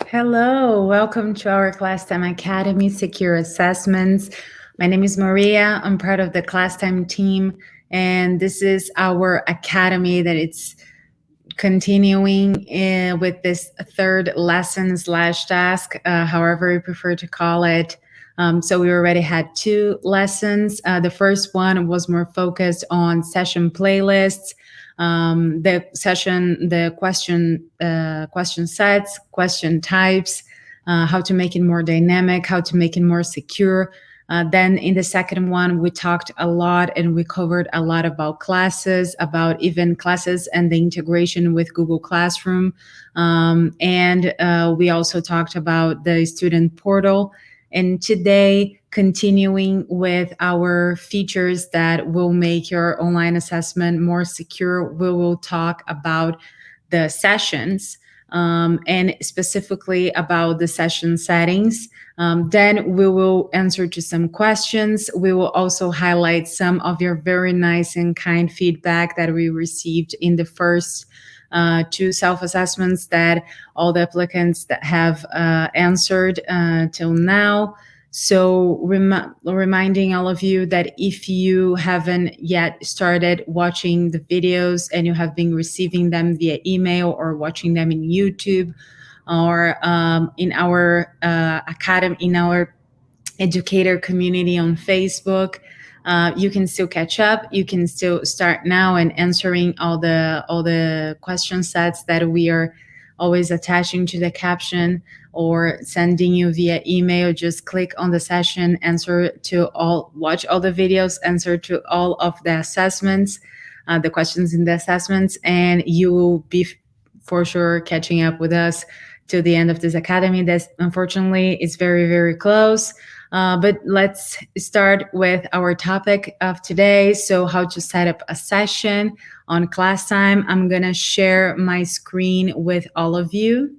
Hello, welcome to our Classtime Academy Secure Assessments. My name is Maria. I'm part of the Classtime team, and this is our academy that it's continuing with this third lesson slash task, however you prefer to call it. So we already had two lessons. The first one was more focused on session playlists, question sets, question types, how to make it more dynamic, how to make it more secure. Then in the second one, we talked a lot and we covered a lot about classes, about even classes and the integration with Google Classroom. And we also talked about the student portal. And today, continuing with our features that will make your online assessment more secure, we will talk about the sessions and specifically about the session settings. Then we will answer to some questions. We will also highlight some of your very nice and kind feedback that we received in the first two self-assessments that all the applicants that have answered till now. So reminding all of you that if you haven't yet started watching the videos and you have been receiving them via email or watching them in YouTube or in our academy, in our educator community on Facebook, you can still catch up. You can still start now and answering all the question sets that we are always attaching to the caption or sending you via email. Just click on the session, answer to all, watch all the videos, answer to all of the assessments, the questions in the assessments, and you will be for sure catching up with us to the end of this academy. That unfortunately is very, very close. But let's start with our topic of today. So how to set up a session on Classtime. I'm going to share my screen with all of you.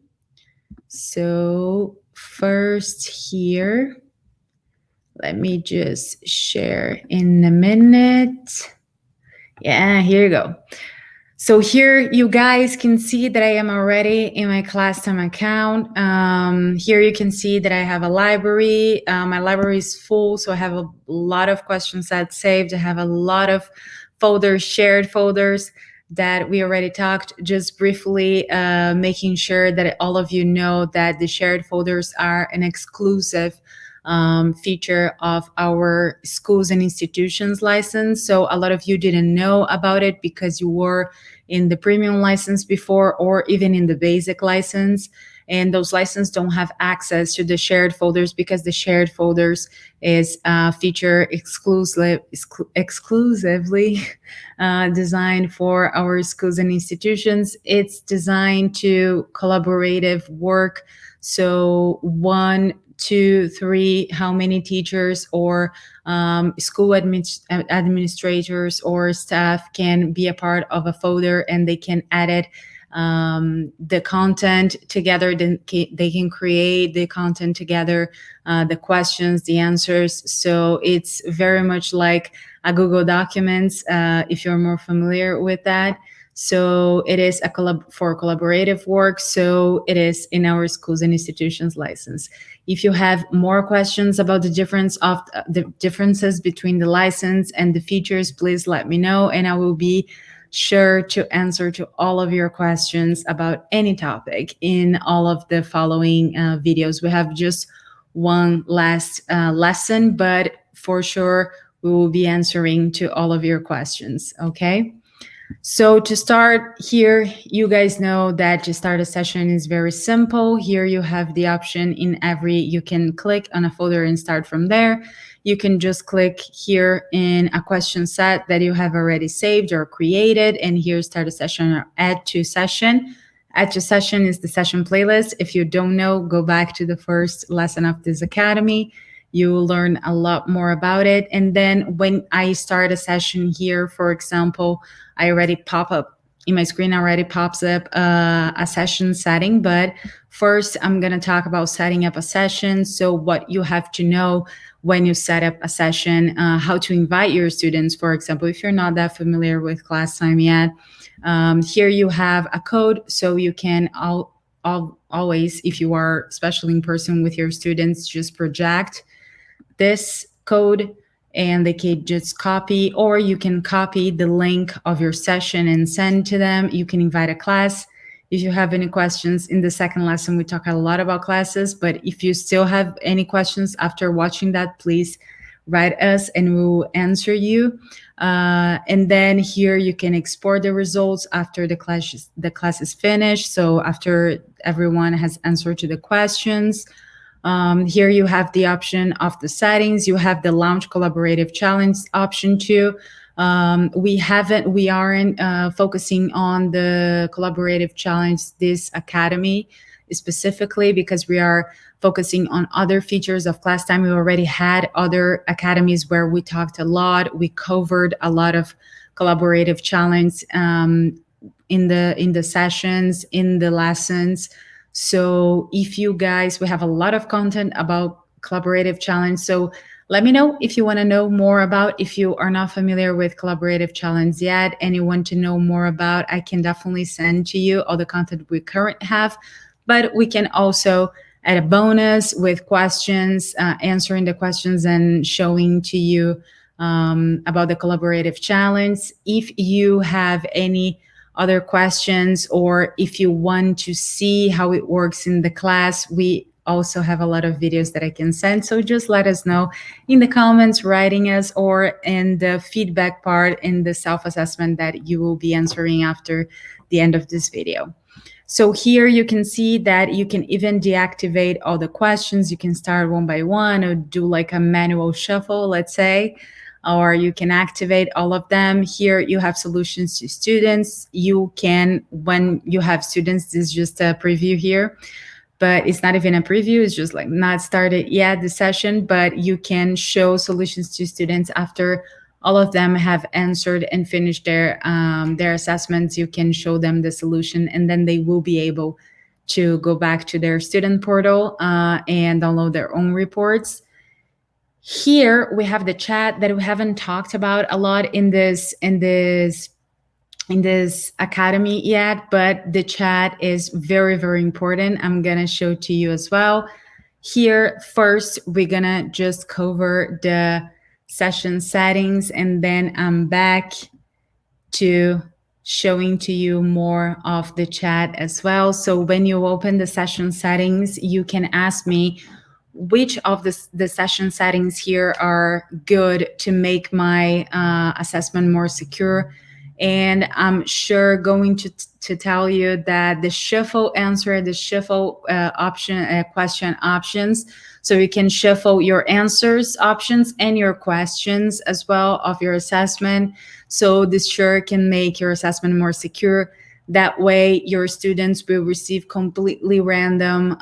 So first here, let me just share in a minute. Yeah, here you go. So here you guys can see that I am already in my Classtime account. Here you can see that I have a library. My library is full, so I have a lot of question sets saved. I have a lot of folders, shared folders that we already talked. Just briefly making sure that all of you know that the shared folders are an exclusive feature of our schools and institutions license. So a lot of you didn't know about it because you were in the premium license before or even in the basic license. And those licenses don't have access to the shared folders because the shared folders is a feature exclusively designed for our schools and institutions. It's designed to collaborative work. So 1, 2, 3, how many teachers or school administrators or staff can be a part of a folder and they can edit the content together. Then they can create the content together, the questions, the answers. So it's very much like a Google Documents, if you're more familiar with that. So it is for collaborative work. So it is in our schools and institutions license. If you have more questions about the differences between the license and the features, please let me know, and I will be sure to answer to all of your questions about any topic in all of the following videos. We have just one last lesson, but for sure we will be answering to all of your questions. Okay. So to start here, you guys know that to start a session is very simple. Here you have the option you can click on a folder and start from there. You can just click here in a question set that you have already saved or created, and here start a session or add to session. Add to session is the session playlist. If you don't know, go back to the first lesson of this academy. You will learn a lot more about it. And then when I start a session here, for example, I already pop up in my screen, already pops up a session setting. But first, I'm going to talk about setting up a session. So what you have to know when you set up a session, how to invite your students. For example, if you're not that familiar with Classtime yet, here you have a code. So you can always, if you are especially in person with your students, just project this code and they can just copy, or you can copy the link of your session and send to them. You can invite a class. If you have any questions, in the second lesson, we talk a lot about classes, but if you still have any questions after watching that, please write us and we'll answer you. And then here you can export the results after the class is finished. So after everyone has answered to the questions, here you have the option of the settings. You have the launch collaborative challenge option too. We aren't focusing on the collaborative challenge this academy specifically because we are focusing on other features of Classtime. We already had other academies where we talked a lot. We covered a lot of collaborative challenge in the sessions, in the lessons. So if you guys, we have a lot of content about collaborative challenge. So let me know if you want to know more about, if you are not familiar with collaborative challenge yet and you want to know more about, I can definitely send to you all the content we currently have, but we can also add a bonus with questions, answering the questions and showing to you about the collaborative challenge. If you have any other questions, or if you want to see how it works in the class, we also have a lot of videos that I can send. So just let us know in the comments, writing us, or in the feedback part in the self-assessment that you will be answering after the end of this video. So here you can see that you can even deactivate all the questions. You can start one by one or do like a manual shuffle, let's say, or you can activate all of them. Here you have solutions to students. You can, when you have students, this is just a preview here, but it's not even a preview. It's just like not started yet, the session, but you can show solutions to students after all of them have answered and finished their assessments. You can show them the solution, and then they will be able to go back to their student portal and download their own reports. Here we have the chat that we haven't talked about a lot in this academy yet, but the chat is very, very important. I'm gonna show to you as well. Here, first, we're gonna just cover the session settings, and then I'm back to showing to you more of the chat as well. So when you open the session settings, you can ask me which of the session settings here are good to make my assessment more secure. And I'm sure going to tell you that the shuffle answer, the shuffle question options, so you can shuffle your answers options and your questions as well of your assessment. So this sure can make your assessment more secure. That way, your students will receive completely random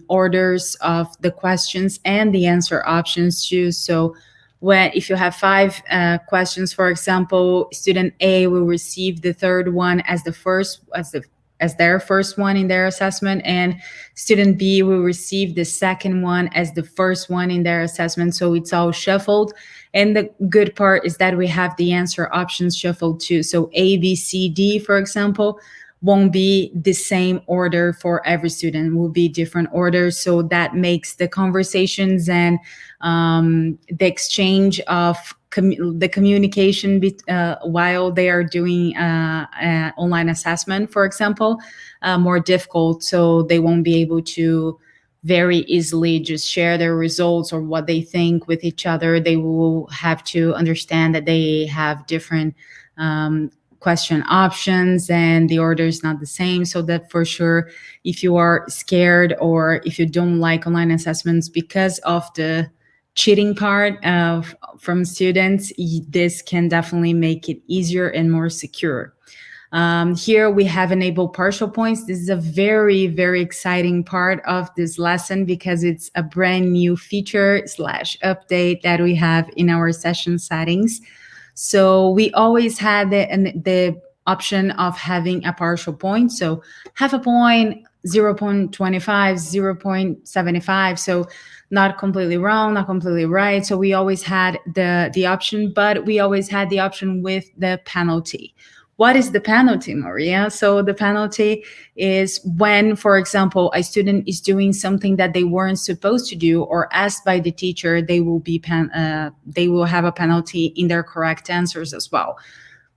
orders of the questions and the answer options too. So if you have 5 questions, for example, student A will receive the third one as their first one in their assessment, and student B will receive the second one as the first one in their assessment. So it's all shuffled. And the good part is that we have the answer options shuffled too. So A, B, C, D, for example, won't be the same order for every student, will be different orders. So that makes the conversations and the exchange of the communication while they are doing online assessment, for example, more difficult. So they won't be able to very easily just share their results or what they think with each other. They will have to understand that they have different question options and the order is not the same. So that for sure, if you are scared or if you don't like online assessments because of the cheating part from students, this can definitely make it easier and more secure. Here we have enabled partial points. This is a very, very exciting part of this lesson because it's a brand new feature / update that we have in our session settings. So we always had the option of having a partial point. So half a point, 0.25, 0.75. So not completely wrong, not completely right. So we always had the option, but we always had the option with the penalty. What is the penalty, Maria? So the penalty is when, for example, a student is doing something that they weren't supposed to do or asked by the teacher, they will have a penalty in their correct answers as well.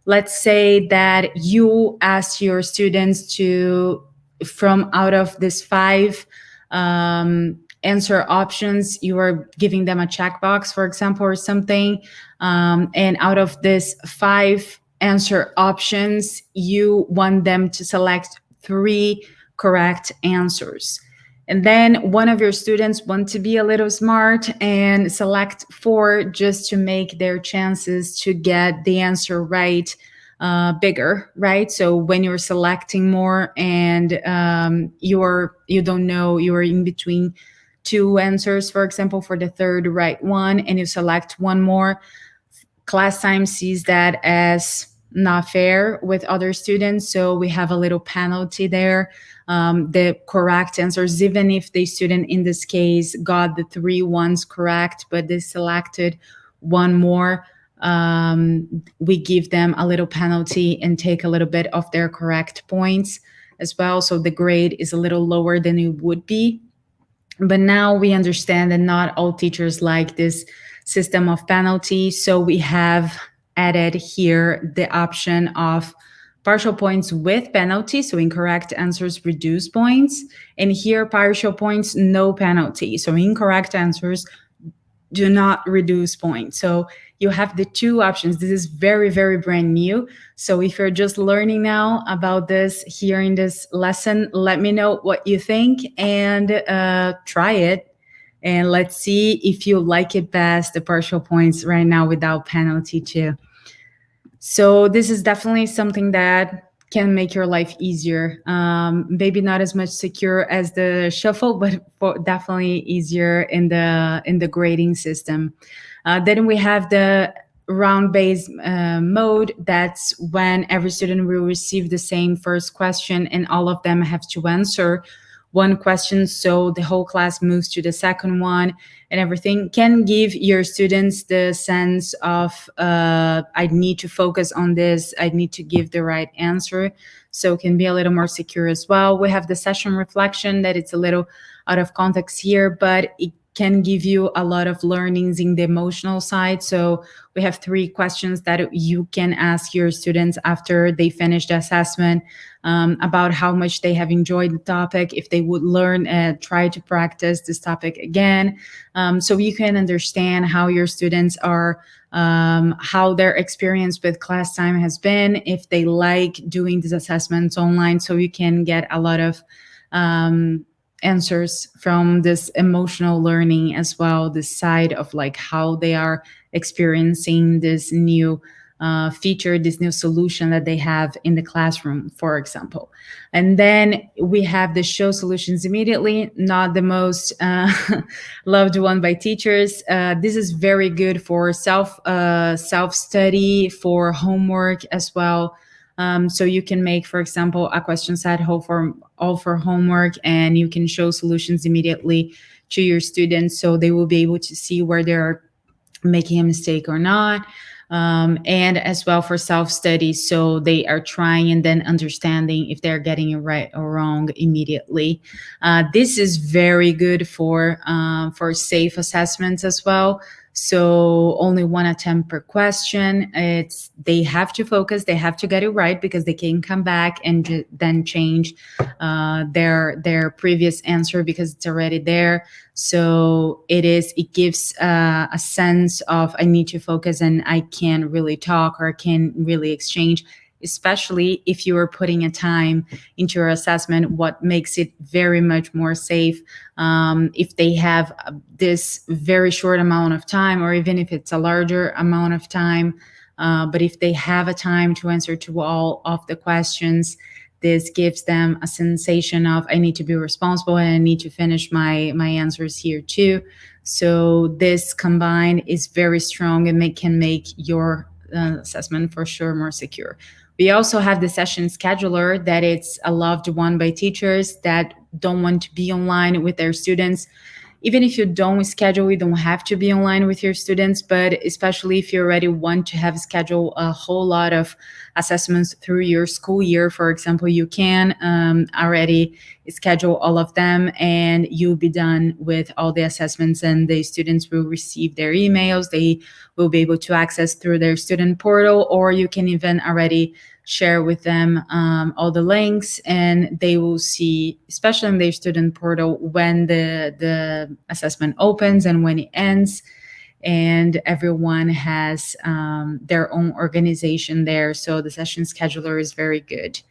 Let's say that you ask your students to, from out of this 5 answer options, you are giving them a checkbox, for example, or something. And out of this 5 answer options, you want them to select 3 correct answers. And then one of your students want to be a little smart and select 4 just to make their chances to get the answer right bigger, right? So when you're selecting more and you don't know, you're in between 2 answers, for example, for the third right one, and you select one more, Classtime sees that as not fair with other students, so we have a little penalty there. The correct answers, even if the student in this case got the 3 ones correct, but they selected one more, we give them a little penalty and take a little bit of their correct points as well. So the grade is a little lower than it would be. But now we understand that not all teachers like this system of penalty. So we have added here the option of partial points with penalty. So incorrect answers reduce points. And here partial points, no penalty. So incorrect answers do not reduce points. So you have the 2 options. This is very, very brand new. So if you're just learning now about this here in this lesson, let me know what you think and try it. And let's see if you like it best, the partial points right now without penalty too. So this is definitely something that can make your life easier. Maybe not as much secure as the shuffle, but definitely easier in the grading system. Then we have the round-based mode. That's when every student will receive the same first question, and all of them have to answer one question, so the whole class moves to the second one, and everything can give your students the sense of I need to focus on this, I need to give the right answer, so it can be a little more secure as well. We have the session reflection that it's a little out of context here, but it can give you a lot of learnings in the emotional side. So we have 3 questions that you can ask your students after they finish the assessment about how much they have enjoyed the topic, if they would learn and try to practice this topic again. So you can understand how your students are, how their experience with Classtime has been, if they like doing these assessments online, so you can get a lot of answers from this emotional learning as well, this side of like how they are experiencing this new feature, this new solution that they have in the classroom, for example. And then we have the show solutions immediately, not the most loved one by teachers. This is very good for self-study, for homework as well. So you can make, for example, a question set all for homework, and you can show solutions immediately to your students, so they will be able to see where they're making a mistake or not. And as well for self-study, so they are trying and then understanding if they're getting it right or wrong immediately. This is very good for safe assessments as well. So only 1 attempt per question. They have to focus, they have to get it right, because they can come back and then change their previous answer because it's already there. So it gives a sense of I need to focus and I can't really talk or can't really exchange, especially if you are putting a time into your assessment, what makes it very much more safe. If they have this very short amount of time, or even if it's a larger amount of time, but if they have a time to answer to all of the questions, this gives them a sensation of I need to be responsible and I need to finish my answers here too. So this combined is very strong and can make your assessment for sure more secure. We also have the session scheduler, that it's a loved one by teachers that don't want to be online with their students. even if you don't schedule, you don't have to be online with your students, but especially if you already want to have scheduled a whole lot of assessments through your school year, for example, you can already schedule all of them, and you'll be done with all the assessments, and the students will receive their emails. They will be able to access through their student portal, or you can even already share with them all the links, and they will see, especially in their student portal, when the assessment opens and when it ends. And everyone has their own organization there, so the session scheduler is very good.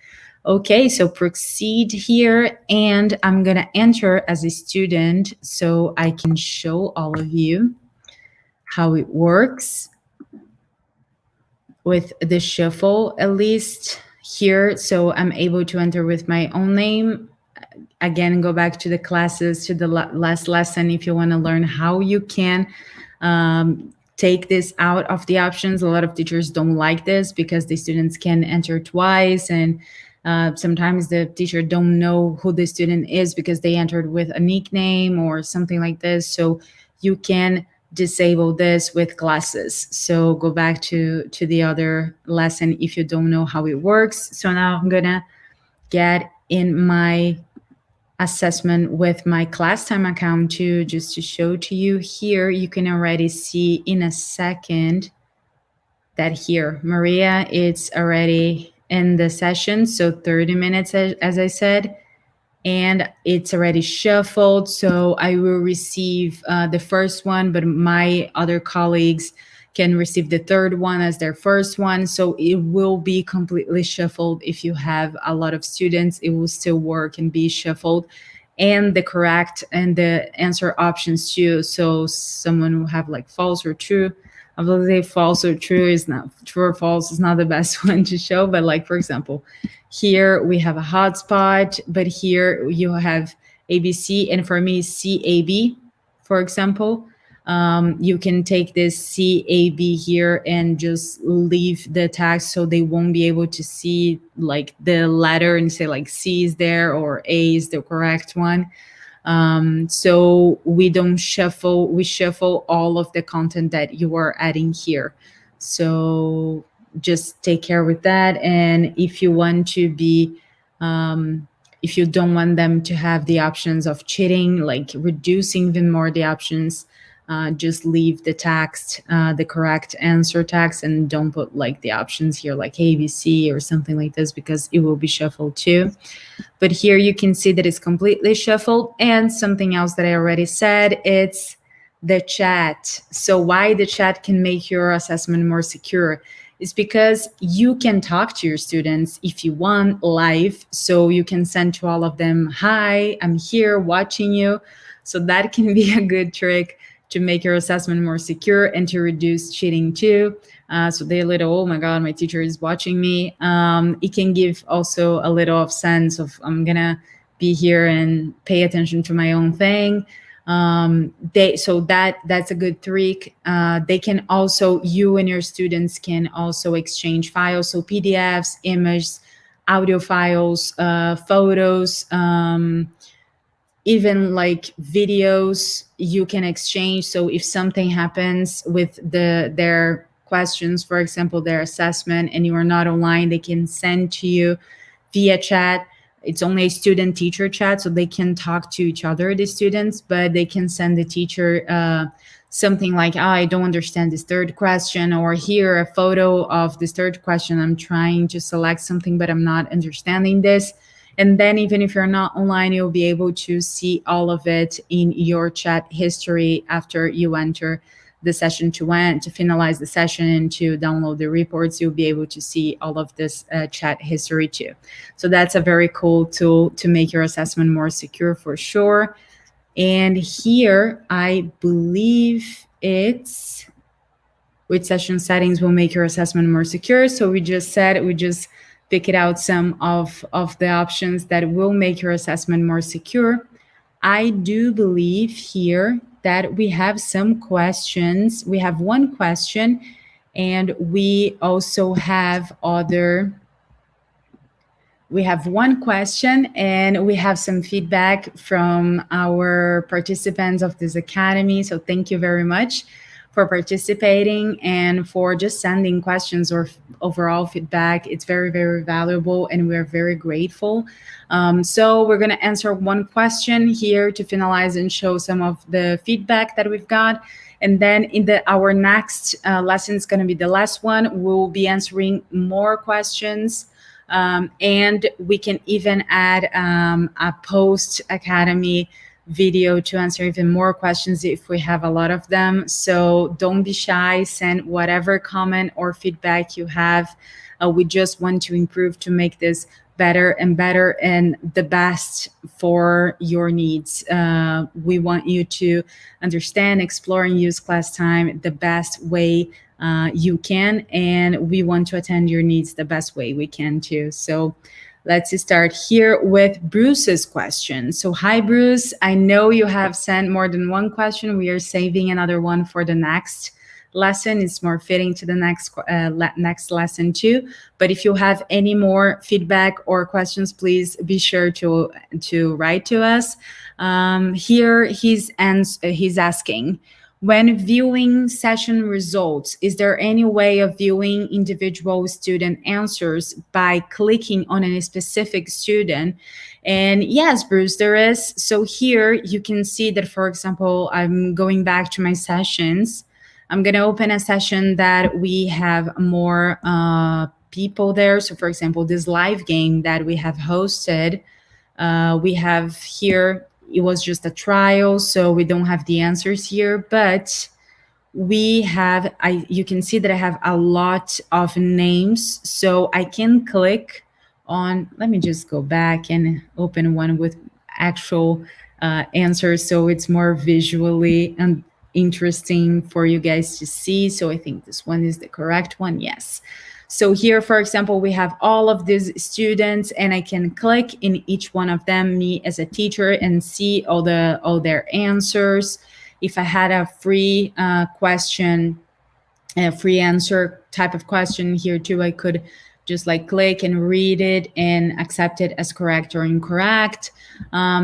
Okay, so proceed here, and I'm gonna enter as a student so I can show all of you how it works with the shuffle, at least here. So I'm able to enter with my own name. Again, go back to the classes, to the last lesson, if you want to learn how you can take this out of the options. A lot of teachers don't like this because the students can enter twice, and sometimes the teacher don't know who the student is because they entered with a nickname or something like this. So you can disable this with classes. So go back to the other lesson if you don't know how it works. So now I'm gonna get in my assessment with my Classtime account too, just to show to you. Here you can already see in a second that here Maria, it's already in the session, so 30 minutes as I said, and it's already shuffled. So I will receive the first one, but my other colleagues can receive the third one as their first one. So it will be completely shuffled. If you have a lot of students, it will still work and be shuffled, and the correct and the answer options too. So someone will have like false or true. I will say false or true is not, true or false is not the best one to show, but like, for example, here we have a hotspot, but here you have ABC, and for me, CAB, for example. You can take this CAB here and just leave the text so they won't be able to see like the letter and say like C is there or A is the correct one. So we don't shuffle, we shuffle all of the content that you are adding here. So just take care with that. And if you want to be, if you don't want them to have the options of cheating, like reducing even more the options, just leave the text, the correct answer text, and don't put like the options here like ABC or something like this, because it will be shuffled too. But here you can see that it's completely shuffled. And something else that I already said, it's the chat. So why the chat can make your assessment more secure is because you can talk to your students if you want live. So you can send to all of them, hi, I'm here watching you. So that can be a good trick to make your assessment more secure and to reduce cheating too. So they're a little, oh my God, my teacher is watching me. It can give also a little of sense of I'm gonna be here and pay attention to my own thing. So that's a good trick. They can also, you and your students can also exchange files, so PDFs, images, audio files, photos, even like videos you can exchange. So if something happens with their questions, for example, their assessment, and you are not online, they can send to you via chat. It's only a student teacher chat, so they can talk to each other, the students, but they can send the teacher something like, oh, I don't understand this third question, or here a photo of this third question, I'm trying to select something but I'm not understanding this. And then even if you're not online, you'll be able to see all of it in your chat history after you enter the session to finalize the session and to download the reports. You'll be able to see all of this chat history too. So that's a very cool tool to make your assessment more secure for sure. And here, I believe it's which session settings will make your assessment more secure. So we just pick it out some of the options that will make your assessment more secure. I do believe here that we have some questions. We have one question, and we also have other We have one question, and we have some feedback from our participants of this academy. So thank you very much for participating and for just sending questions or overall feedback. It's very, very valuable, and we're very grateful. So we're going to answer one question here to finalize and show some of the feedback that we've got. And then in our next lesson is going to be the last one. We'll be answering more questions. And we can even add a post academy video to answer even more questions if we have a lot of them. So don't be shy, send whatever comment or feedback you have. We just want to improve to make this better and better and the best for your needs. We want you to understand, explore, and use Classtime the best way you can, and we want to attend your needs the best way we can too. So let's start here with Bruce's question. So hi, Bruce. I know you have sent more than one question. We are saving another one for the next lesson. It's more fitting to the next lesson too. But if you have any more feedback or questions, please be sure to write to us. Here he's asking, when viewing session results, is there any way of viewing individual student answers by clicking on a specific student? And yes, Bruce, there is. So here you can see that, for example, I'm going back to my sessions. I'm going to open a session that we have more people there. So for example, this live game that we have hosted, we have here, it was just a trial, so we don't have the answers here, but we have, you can see that I have a lot of names, so I can click on, let me just go back and open one with actual answers, so it's more visually and interesting for you guys to see. So I think this one is the correct one. Yes. So here, for example, we have all of these students, and I can click in each one of them, me as a teacher, and see all their answers. If I had a free question, a free answer type of question here too, I could just like click and read it and accept it as correct or incorrect.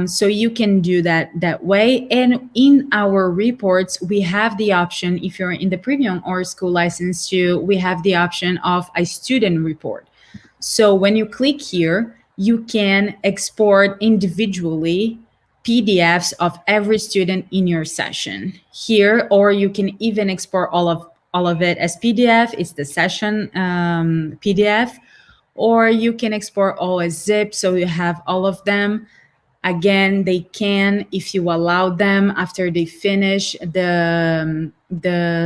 So you can do that way. And in our reports, we have the option, if you're in the premium or school license too, we have the option of a student report. So when you click here, you can export individually PDFs of every student in your session here, or you can even export all of it as PDF. It's the session PDF, or you can export all as zip, so you have all of them. Again, they can, if you allow them, after they finish the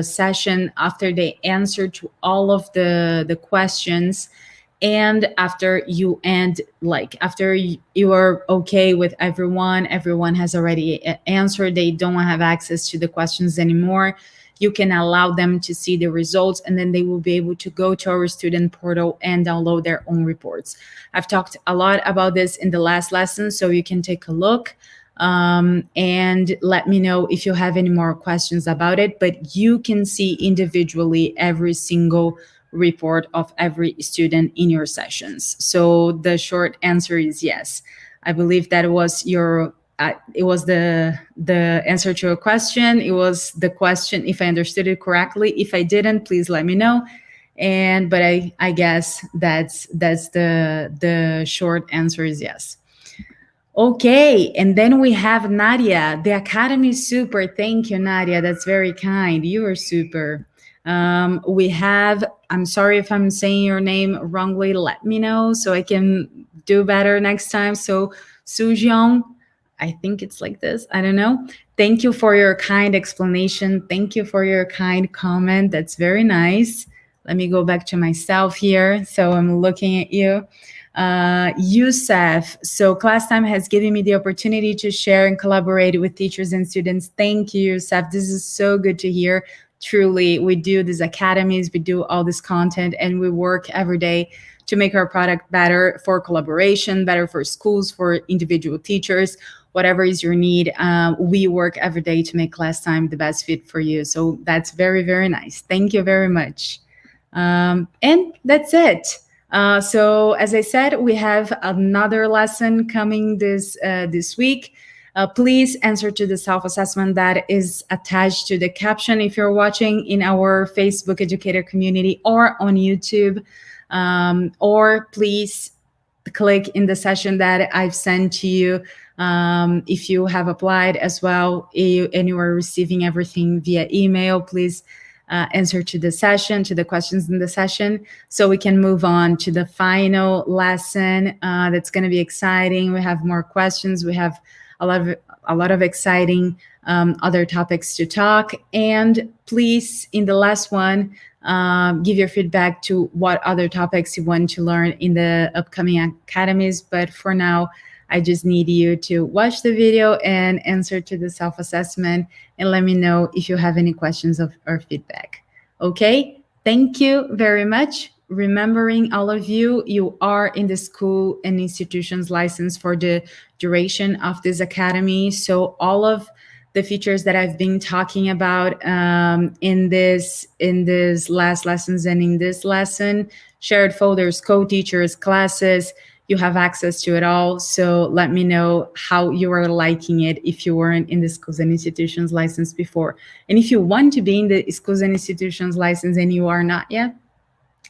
session, after they answer to all of the questions, and after you end, like after you are okay with everyone has already answered, they don't have access to the questions anymore, you can allow them to see the results, and then they will be able to go to our student portal and download their own reports. I've talked a lot about this in the last lesson, so you can take a look and let me know if you have any more questions about it. But you can see individually every single report of every student in your sessions. So the short answer is yes. I believe that was your it was the answer to your question. It was the question, if I understood it correctly. If I didn't, please let me know. But I guess that's the short answer is yes. Okay, and then we have Nadia. The Academy is super. Thank you, Nadia. That's very kind. You are super. We have, I'm sorry if I'm saying your name wrongly, let me know so I can do better next time. So Sujeong, I think it's like this, I don't know. Thank you for your kind explanation. Thank you for your kind comment. That's very nice. Let me go back to myself here. So I'm looking at you. Youssef, so Classtime has given me the opportunity to share and collaborate with teachers and students. Thank you, Youssef. This is so good to hear. Truly, we do these academies, we do all this content, and we work every day to make our product better for collaboration, better for schools, for individual teachers, whatever is your need. We work every day to make Classtime the best fit for you. So that's very, very nice. Thank you very much. And that's it. So as I said, we have another lesson coming this week. Please answer to the self-assessment that is attached to the caption if you're watching in our Facebook educator community or on YouTube. Or please click in the session that I've sent to you if you have applied as well and you are receiving everything via email. Please answer to the session, to the questions in the session, so we can move on to the final lesson. That's going to be exciting. We have more questions. We have a lot of exciting other topics to talk. And please, in the last one, give your feedback to what other topics you want to learn in the upcoming academies. But for now, I just need you to watch the video and answer to the self-assessment and let me know if you have any questions or feedback. Okay, thank you very much. Remembering all of you, you are in the school and institutions license for the duration of this academy. So all of the features that I've been talking about in this last lessons and in this lesson, shared folders, co-teachers, classes, you have access to it all. So let me know how you are liking it if you weren't in the schools and institutions license before. And if you want to be in the schools and institutions license and you are not yet,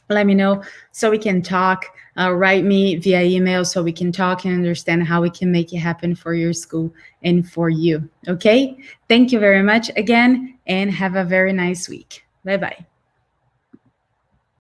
let me know so we can talk. Write me via email so we can talk and understand how we can make it happen for your school and for you. Okay? Thank you very much again and have a very nice week. Bye-bye.